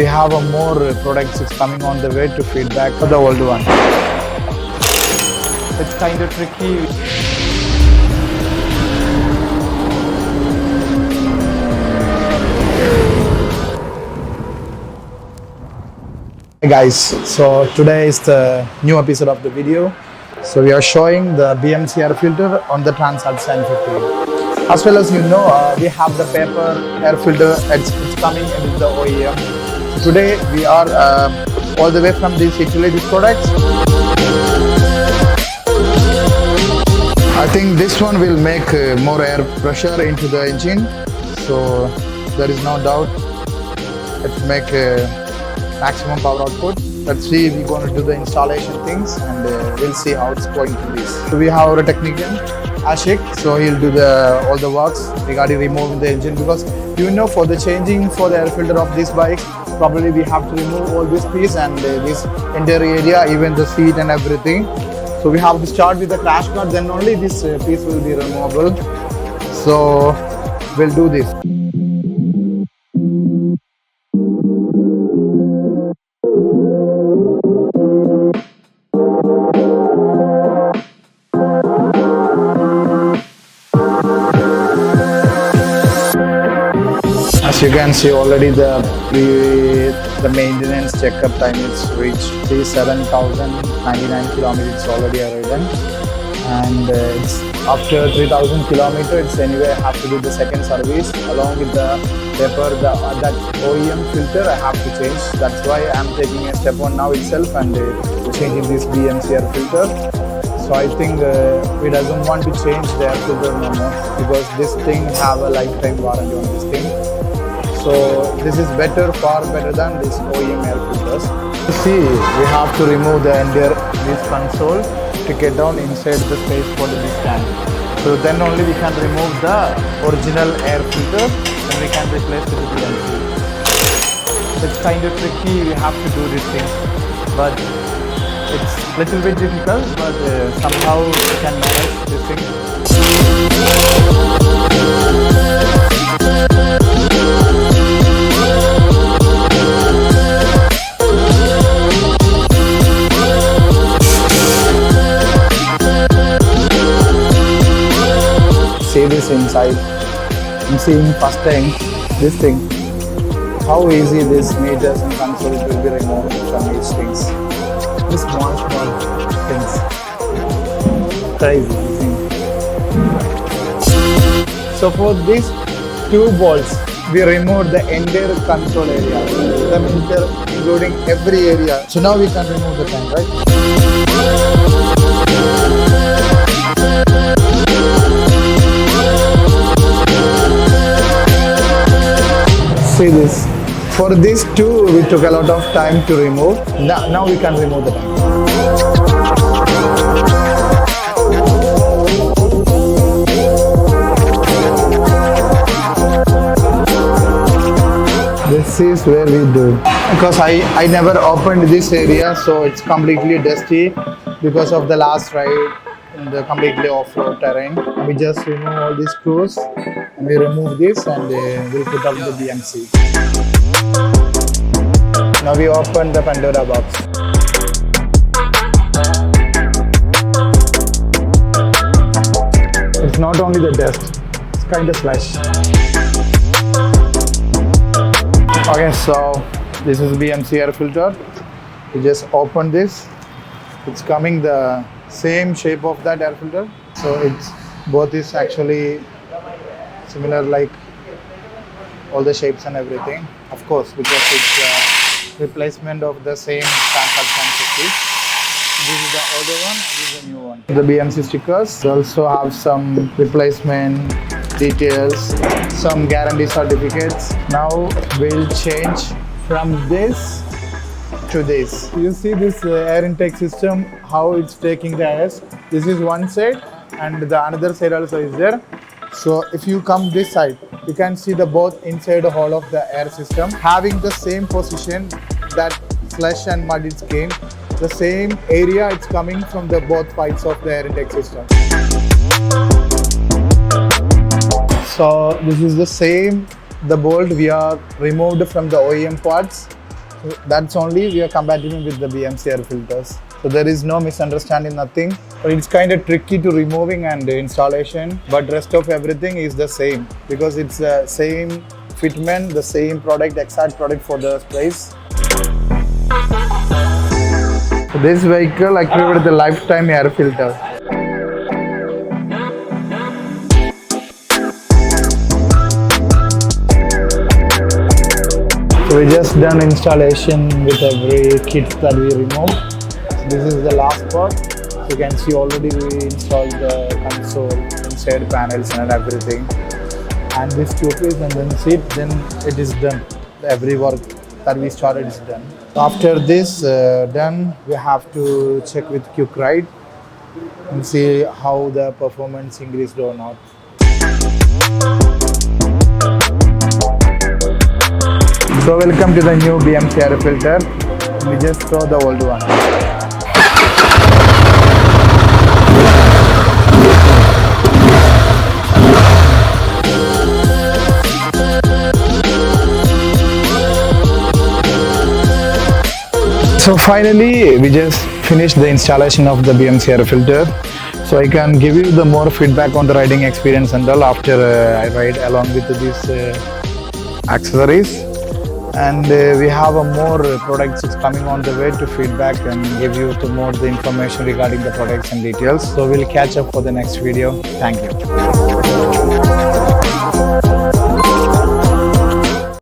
we have a more products is coming on the way to feedback for the old one. It's kind of tricky. Hey guys, so today is the new episode of the video. So we are showing the BMC air filter on the Transalp 1050. As well as we have the paper air filter. It's coming with the OEM. Today we are all the way from these utilities products. I think this one will make more air pressure into the engine. So there is no doubt it will make maximum power output. Let's see, we're going to do the installation things and we'll see how it's going to be. So we have our technician Ashik, so he'll do all the works regarding removing the engine, because for the changing for the air filter of this bike, probably we have to remove all this piece and this entire area, even the seat and everything. So we have to start with the crash guard, then only this piece will be removable. So we'll do this. As you can see already, the maintenance checkup time is reached 7,099 kilometers. It's already ridden, and it's after 3,000 kilometers. It's anyway have to do the second service along with the paper. That OEM filter I have to change. That's why I'm taking a step on now itself and changing this BMC air filter. So I think we doesn't want to change the air filter no more, because this thing have a lifetime warranty on this thing. So this is far better than this OEM air filters. You see, we have to remove the entire this console to get down inside the space for the stand. So then only we can remove the original air filter and we can replace it with BMC. It's kind of tricky, we have to do this thing, but it's a little bit difficult, but somehow we can manage this thing. See this inside. I'm seeing first time this thing. How easy this meters and consoles will be removed from these things. These small things. Crazy thing. So for these two bolts, we removed the entire console area, the meter, including every area. So now we can remove the tank, right? See this. For these two, we took a lot of time to remove. Now we can remove the tank. This is where we do. Because I never opened this area, so it's completely dusty because of the last ride in the completely off-road terrain. We just remove all these screws and we remove this and we'll put up the BMC. Now we open the Pandora box. It's not only the dust, it's kind of slush. Okay, so this is BMC air filter. We just open this. It's coming the same shape of that air filter. So it's both is actually similar, like all the shapes and everything. Of course, because it's replacement of the same Transalp 1050. This is the older one, this is the new one. The BMC stickers also have some replacement details, some guarantee certificates. Now we'll change from this to this. You see this air intake system, how it's taking the air. This is one side and the another side also is there. So if you come this side, you can see the both inside the hole of the air system having the same position that slush and mud is came. The same area it's coming from the both sides of the air intake system. So this is the same, the bolt we are removed from the OEM parts That's only we are compatible with the BMC air filters. So there is no misunderstanding, nothing. But it's kind of tricky to removing and installation. But rest of everything is the same because it's the same fitment, the same product, exact product for the place. So this vehicle equipped with the lifetime air filter. So we just done installation with every kit that we removed. So this is the last part. So you can see already we installed the console, inside panels and everything. And this two-piece and then seat, then it is done. Every work that we started is done. After this done, we have to check with Quick Ride and see how the performance increased or not. So welcome to the new BMC air filter. We just throw the old one. So finally, we just finished the installation of the BMC air filter. So I can give you the more feedback on the riding experience and all after I ride along with these accessories. And we have a more products coming on the way to feedback and give you the information regarding the products and details. So we'll catch up for the next video. Thank you.